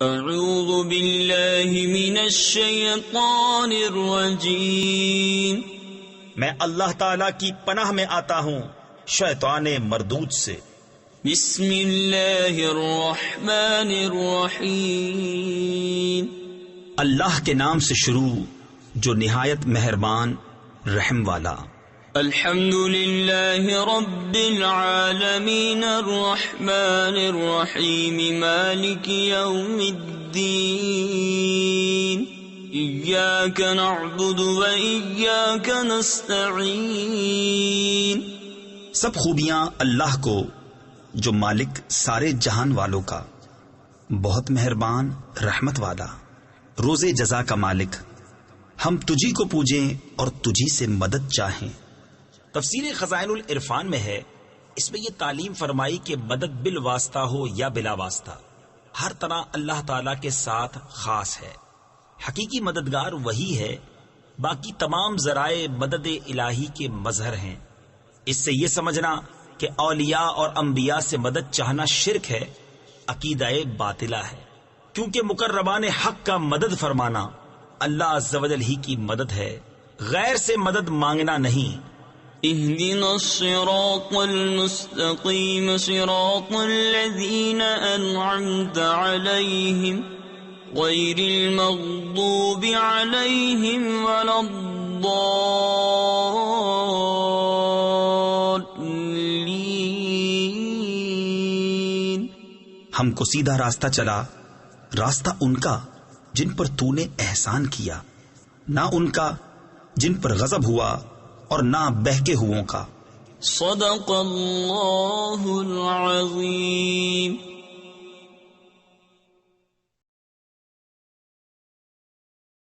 اعوذ باللہ من الشیطان الرجیم، میں اللہ تعالی کی پناہ میں آتا ہوں شیطان مردود سے۔ بسم اللہ الرحمن الرحیم، اللہ کے نام سے شروع جو نہایت مہربان رحم والا۔ الحمد للہ رب العالمین الرحمن الرحیم مالک یوم الدین، ایاک نعبد و ایاک نستعین۔ سب خوبیاں اللہ کو جو مالک سارے جہان والوں کا، بہت مہربان رحمت والا، روز جزا کا مالک، ہم تجھی کو پوجیں اور تجھی سے مدد چاہیں۔ تفسیر خزائن العرفان میں ہے، اس میں یہ تعلیم فرمائی کہ مدد بالواسطہ ہو یا بلا واسطہ، ہر طرح اللہ تعالی کے ساتھ خاص ہے۔ حقیقی مددگار وہی ہے، باقی تمام ذرائع مدد الہی کے مظہر ہیں۔ اس سے یہ سمجھنا کہ اولیاء اور انبیاء سے مدد چاہنا شرک ہے، عقیدہ باطلہ ہے، کیونکہ مقربان حق کا مدد فرمانا اللہ عز و جل ہی کی مدد ہے، غیر سے مدد مانگنا نہیں۔ اہدنا الصراط المستقیم صراط الذین انعمت علیہم غیر المغضوب علیہم ولا الضالین۔ ہم کو سیدھا راستہ چلا، راستہ ان کا جن پر تو نے احسان کیا، نہ ان کا جن پر غضب ہوا اور نہ بہکے ہووں کا۔ صدق اللہ العظیم۔